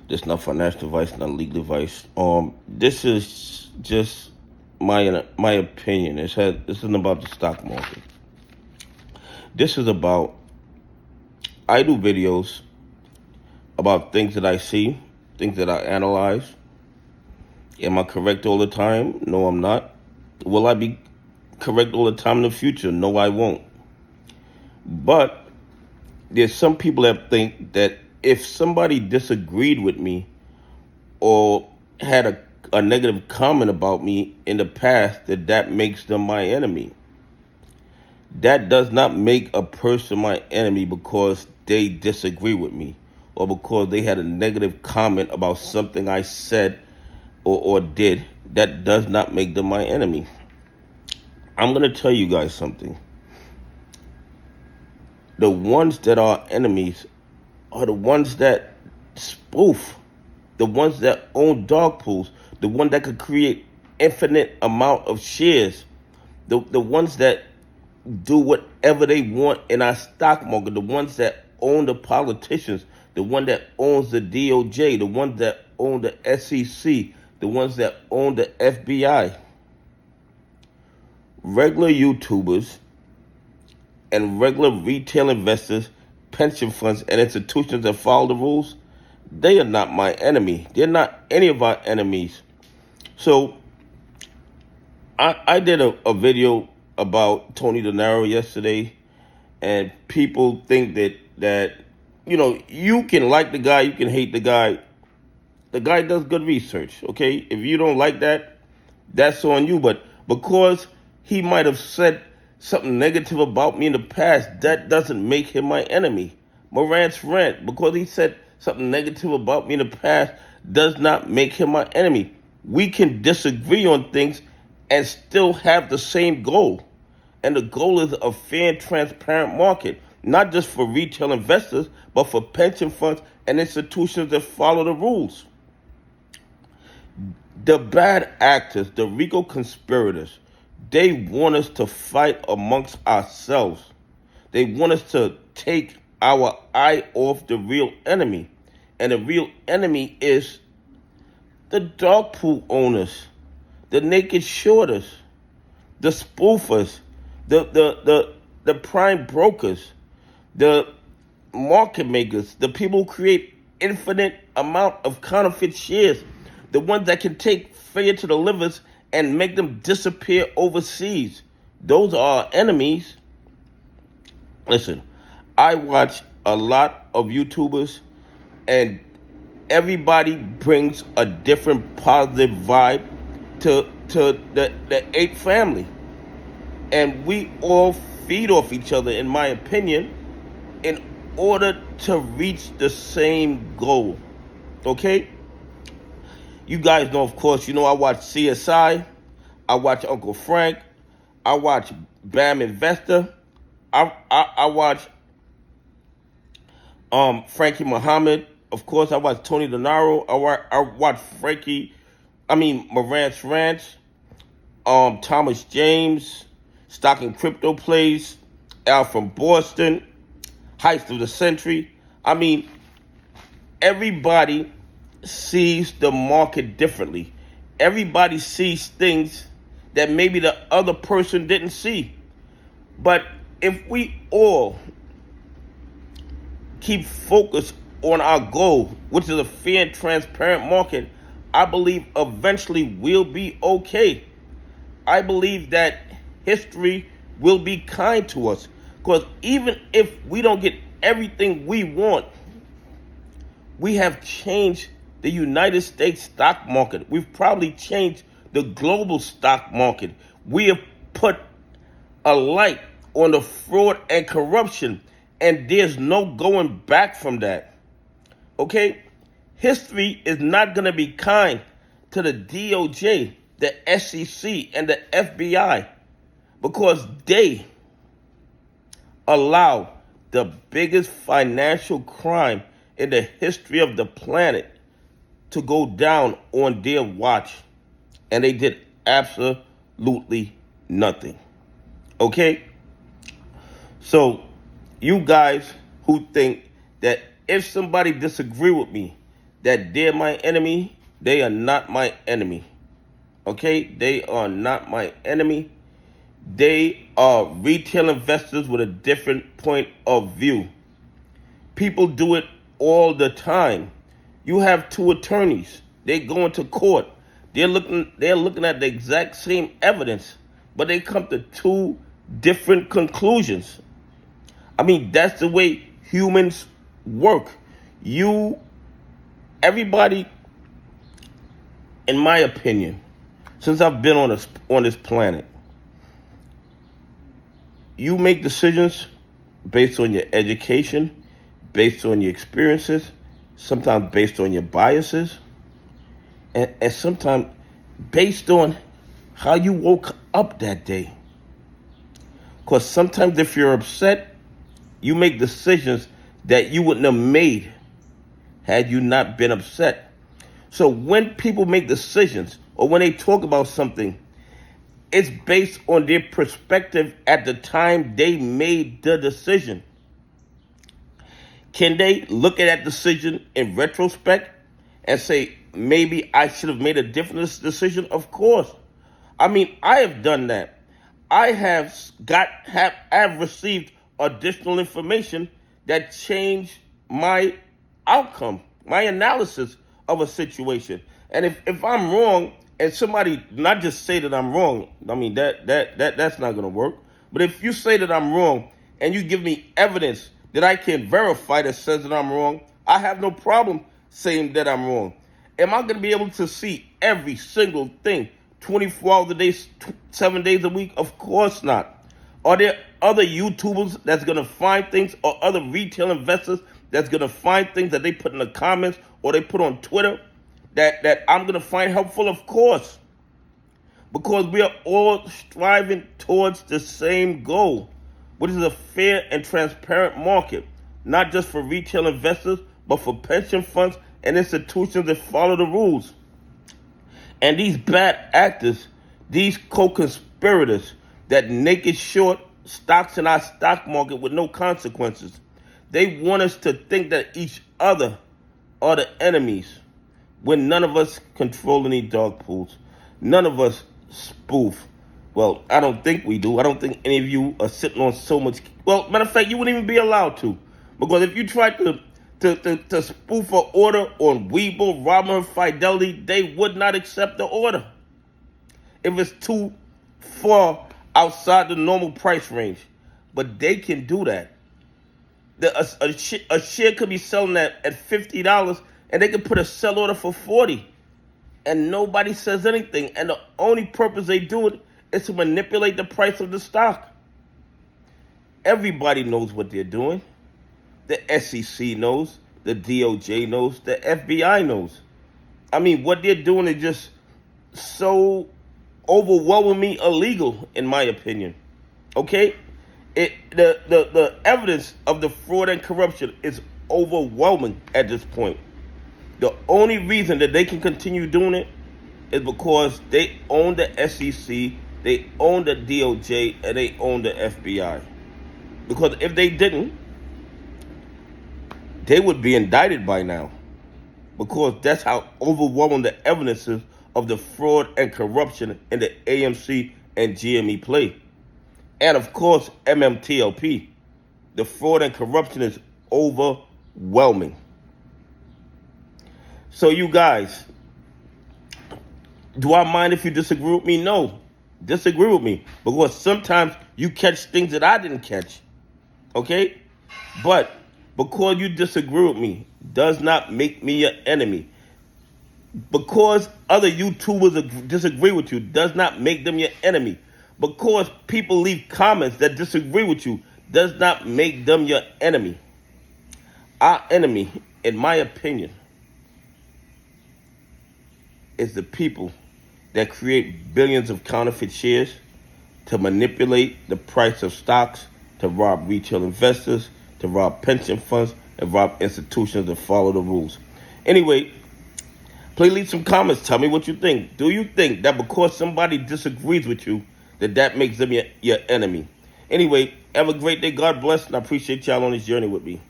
This is not financial advice, not legal advice. This is just my opinion. This isn't about the stock market. This is about, I do videos about things that I see, things that I analyze. Am I correct all the time? No, I'm not. Will I be correct all the time in the future? No, I won't. But there's some people that think that if somebody disagreed with me or had a negative comment about me in the past, that makes them my enemy. That does not make a person my enemy because they disagree with me or because they had a negative comment about something I said or did. That does not make them my enemy. I'm going to tell you guys something. The ones that are enemies are the ones that spoof, the ones that own dog pools, the one that could create infinite amount of shares, the ones that do whatever they want in our stock market, the ones that own the politicians, the one that owns the DOJ, the ones that own the SEC, the ones that own the FBI. Regular YouTubers and regular retail investors, pension funds, and institutions that follow the rules, they are not my enemy. They're not any of our enemies. So I did a video about Tony Donnahue yesterday, and people think that you can like the guy, you can hate the guy. The guy does good research, okay? If you don't like that, that's on you. But because he might have said something negative about me in the past, that doesn't make him my enemy. Morant's rant, because he said something negative about me in the past, does not make him my enemy. We can disagree on things and still have the same goal. And the goal is a fair and transparent market, not just for retail investors, but for pension funds and institutions that follow the rules. The bad actors, the RICO conspirators, they want us to fight amongst ourselves. They want us to take our eye off the real enemy. And the real enemy is the dog pool owners, the naked shorters, the spoofers, the prime brokers, the market makers, the people who create infinite amount of counterfeit shares, the ones that can take failure to the livers and make them disappear overseas. Those are our enemies. Listen, I watch a lot of YouTubers, and everybody brings a different positive vibe to the ape family. And we all feed off each other, in my opinion, in order to reach the same goal. Okay? You guys know, of course, I watch CSI, I watch Uncle Frank, I watch Bam Investor, I watch Frankie Muhammad, of course, I watch Tony Donnahue, I watch Morant's Ranch, Thomas James, Stock and Crypto Plays, Al from Boston, Heist of the Century. Everybody sees the market differently. Everybody sees things that maybe the other person didn't see. But if we all keep focused on our goal, which is a fair and transparent market, I believe eventually we'll be okay. I believe that history will be kind to us. Because even if we don't get everything we want, we have changed the United States stock market. We've probably changed the global stock market. We have put a light on the fraud and corruption, and there's no going back from that. Okay? History is not going to be kind to the DOJ, the SEC, and the FBI because they allow the biggest financial crime in the history of the planet to go down on their watch, and they did absolutely nothing. Okay? So you guys who think that if somebody disagree with me, that they're my enemy, they are not my enemy. Okay? They are not my enemy. They are retail investors with a different point of view. People do it all the time. You have two attorneys. They go into court. They're looking at the exact same evidence, but they come to two different conclusions. I mean, that's the way humans work. Everybody, in my opinion, since I've been on this planet, you make decisions based on your education, based on your experiences, sometimes based on your biases, and sometimes based on how you woke up that day. Because sometimes if you're upset, you make decisions that you wouldn't have made had you not been upset. So when people make decisions or when they talk about something, it's based on their perspective at the time they made the decision. Can they look at that decision in retrospect and say, maybe I should have made a different decision? Of course. I mean, I have done that. I have received additional information that changed my outcome, my analysis of a situation. And if I'm wrong, and somebody not just say that I'm wrong, I mean that's not gonna work. But if you say that I'm wrong and you give me evidence that I can verify that says that I'm wrong, I have no problem saying that I'm wrong. Am I gonna be able to see every single thing 24 hours a day, 7 days a week? Of course not. Are there other YouTubers that's gonna find things, or other retail investors that's gonna find things that they put in the comments or they put on Twitter that I'm gonna find helpful? Of course. Because we are all striving towards the same goal, which is a fair and transparent market, not just for retail investors, but for pension funds and institutions that follow the rules. And these bad actors, these co-conspirators that naked short stocks in our stock market with no consequences, they want us to think that each other are the enemies when none of us control any dog pools. None of us spoof. Well, I don't think we do. I don't think any of you are sitting on so much. Well, matter of fact, you wouldn't even be allowed to. Because if you tried to spoof an order on Webull, Robinhood, Fidelity, they would not accept the order if it's too far outside the normal price range. But they can do that. A share could be selling at $50, and they could put a sell order for $40, and nobody says anything. And the only purpose they do it is to manipulate the price of the stock. Everybody knows what they're doing. The SEC knows, the DOJ knows, the FBI knows. I mean, what they're doing is just so overwhelmingly illegal, in my opinion. Okay? The evidence of the fraud and corruption is overwhelming at this point. The only reason that they can continue doing it is because they own the SEC, they own the DOJ, and they own the FBI. Because if they didn't, they would be indicted by now. Because that's how overwhelming the evidence is of the fraud and corruption in the AMC and GME play. And of course, MMTLP. The fraud and corruption is overwhelming. So you guys, do I mind if you disagree with me? No, disagree with me. Because sometimes you catch things that I didn't catch. Okay? But because you disagree with me does not make me your enemy. Because other YouTubers disagree with you does not make them your enemy. Because people leave comments that disagree with you does not make them your enemy. Our enemy, in my opinion, is the people that create billions of counterfeit shares to manipulate the price of stocks, to rob retail investors, to rob pension funds, and rob institutions that follow the rules. Anyway, please leave some comments. Tell me what you think. Do you think that because somebody disagrees with you, that makes them your enemy? Anyway, have a great day. God bless, and I appreciate y'all on this journey with me.